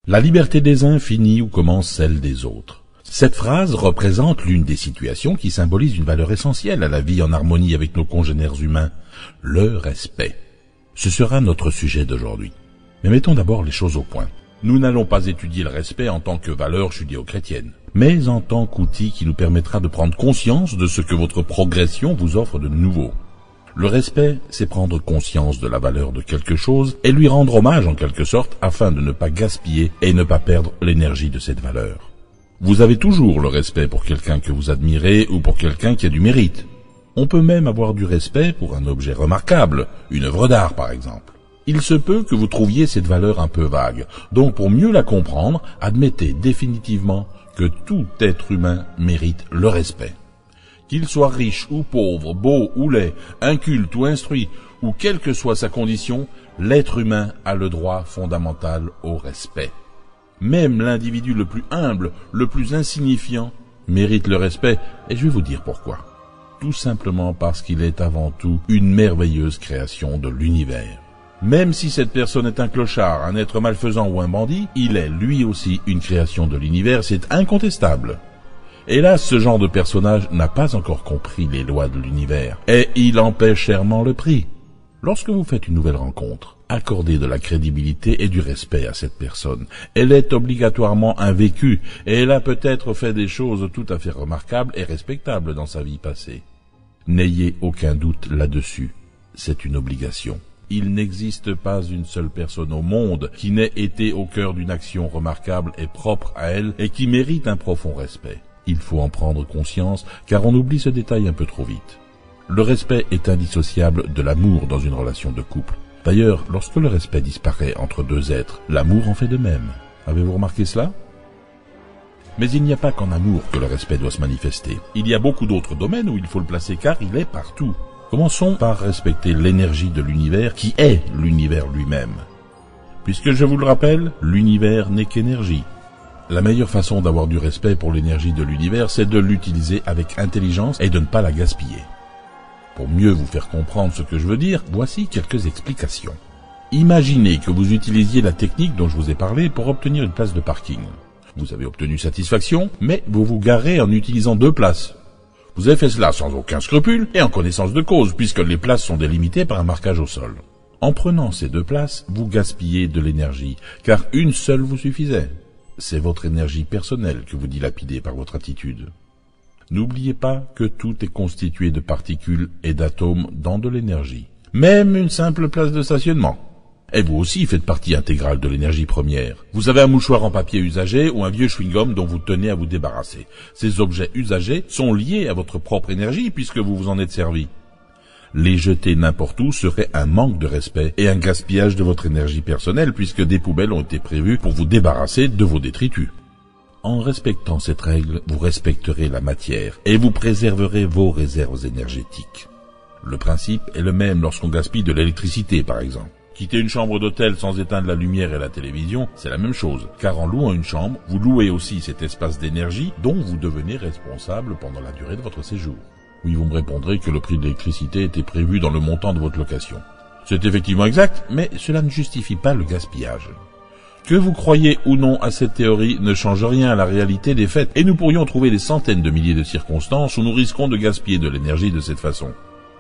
La liberté des uns finit où commence celle des autres. Cette phrase représente l'une des situations qui symbolise une valeur essentielle à la vie en harmonie avec nos congénères humains, le respect. Ce sera notre sujet d'aujourd'hui. Mais mettons d'abord les choses au point. Nous n'allons pas étudier le respect en tant que valeur judéo-chrétienne, mais en tant qu'outil qui nous permettra de prendre conscience de ce que votre progression vous offre de nouveau. Le respect, c'est prendre conscience de la valeur de quelque chose et lui rendre hommage en quelque sorte afin de ne pas gaspiller et ne pas perdre l'énergie de cette valeur. Vous avez toujours le respect pour quelqu'un que vous admirez ou pour quelqu'un qui a du mérite. On peut même avoir du respect pour un objet remarquable, une œuvre d'art par exemple. Il se peut que vous trouviez cette valeur un peu vague, donc pour mieux la comprendre, admettez définitivement que tout être humain mérite le respect. Qu'il soit riche ou pauvre, beau ou laid, inculte ou instruit, ou quelle que soit sa condition, l'être humain a le droit fondamental au respect. Même l'individu le plus humble, le plus insignifiant, mérite le respect, et je vais vous dire pourquoi. Tout simplement parce qu'il est avant tout une merveilleuse création de l'univers. Même si cette personne est un clochard, un être malfaisant ou un bandit, il est lui aussi une création de l'univers, c'est incontestable. Hélas, ce genre de personnage n'a pas encore compris les lois de l'univers, et il en paie chèrement le prix. Lorsque vous faites une nouvelle rencontre, accordez de la crédibilité et du respect à cette personne. Elle est obligatoirement invécue, et elle a peut-être fait des choses tout à fait remarquables et respectables dans sa vie passée. N'ayez aucun doute là-dessus, c'est une obligation. Il n'existe pas une seule personne au monde qui n'ait été au cœur d'une action remarquable et propre à elle et qui mérite un profond respect. Il faut en prendre conscience, car on oublie ce détail un peu trop vite. Le respect est indissociable de l'amour dans une relation de couple. D'ailleurs, lorsque le respect disparaît entre deux êtres, l'amour en fait de même. Avez-vous remarqué cela ? Mais il n'y a pas qu'en amour que le respect doit se manifester. Il y a beaucoup d'autres domaines où il faut le placer, car il est partout. Commençons par respecter l'énergie de l'univers qui est l'univers lui-même. Puisque je vous le rappelle, l'univers n'est qu'énergie. La meilleure façon d'avoir du respect pour l'énergie de l'univers, c'est de l'utiliser avec intelligence et de ne pas la gaspiller. Pour mieux vous faire comprendre ce que je veux dire, voici quelques explications. Imaginez que vous utilisiez la technique dont je vous ai parlé pour obtenir une place de parking. Vous avez obtenu satisfaction, mais vous vous garez en utilisant 2 places. Vous avez fait cela sans aucun scrupule et en connaissance de cause, puisque les places sont délimitées par un marquage au sol. En prenant ces 2 places, vous gaspillez de l'énergie, car une seule vous suffisait. C'est votre énergie personnelle que vous dilapidez par votre attitude. N'oubliez pas que tout est constitué de particules et d'atomes dans de l'énergie. Même une simple place de stationnement. Et vous aussi faites partie intégrale de l'énergie première. Vous avez un mouchoir en papier usagé ou un vieux chewing-gum dont vous tenez à vous débarrasser. Ces objets usagés sont liés à votre propre énergie puisque vous vous en êtes servi. Les jeter n'importe où serait un manque de respect et un gaspillage de votre énergie personnelle puisque des poubelles ont été prévues pour vous débarrasser de vos détritus. En respectant cette règle, vous respecterez la matière et vous préserverez vos réserves énergétiques. Le principe est le même lorsqu'on gaspille de l'électricité, par exemple. Quitter une chambre d'hôtel sans éteindre la lumière et la télévision, c'est la même chose, car en louant une chambre, vous louez aussi cet espace d'énergie dont vous devenez responsable pendant la durée de votre séjour. Oui, vous me répondrez que le prix de l'électricité était prévu dans le montant de votre location. C'est effectivement exact, mais cela ne justifie pas le gaspillage. Que vous croyez ou non à cette théorie ne change rien à la réalité des faits, et nous pourrions trouver des centaines de milliers de circonstances où nous risquons de gaspiller de l'énergie de cette façon.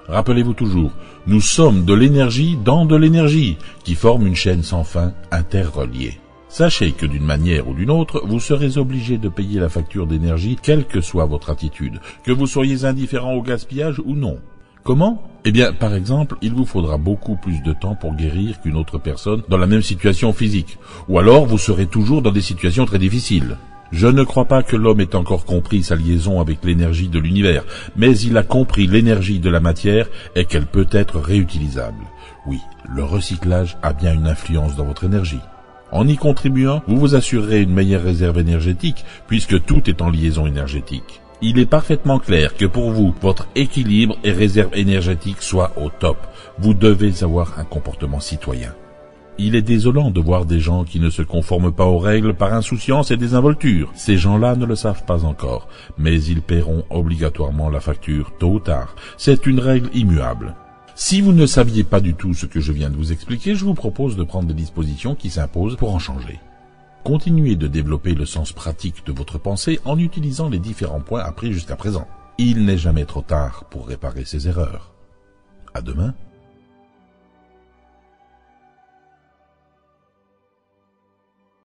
Rappelez-vous toujours, nous sommes de l'énergie dans de l'énergie, qui forme une chaîne sans fin interreliée. Sachez que d'une manière ou d'une autre, vous serez obligé de payer la facture d'énergie, quelle que soit votre attitude, que vous soyez indifférent au gaspillage ou non. Comment ? Eh bien, par exemple, il vous faudra beaucoup plus de temps pour guérir qu'une autre personne dans la même situation physique, ou alors vous serez toujours dans des situations très difficiles. Je ne crois pas que l'homme ait encore compris sa liaison avec l'énergie de l'univers, mais il a compris l'énergie de la matière et qu'elle peut être réutilisable. Oui, le recyclage a bien une influence dans votre énergie. En y contribuant, vous vous assurerez une meilleure réserve énergétique, puisque tout est en liaison énergétique. Il est parfaitement clair que pour vous, votre équilibre et réserve énergétique soient au top. Vous devez avoir un comportement citoyen. Il est désolant de voir des gens qui ne se conforment pas aux règles par insouciance et désinvolture. Ces gens-là ne le savent pas encore, mais ils paieront obligatoirement la facture tôt ou tard. C'est une règle immuable. Si vous ne saviez pas du tout ce que je viens de vous expliquer, je vous propose de prendre des dispositions qui s'imposent pour en changer. Continuez de développer le sens pratique de votre pensée en utilisant les différents points appris jusqu'à présent. Il n'est jamais trop tard pour réparer ses erreurs. À demain.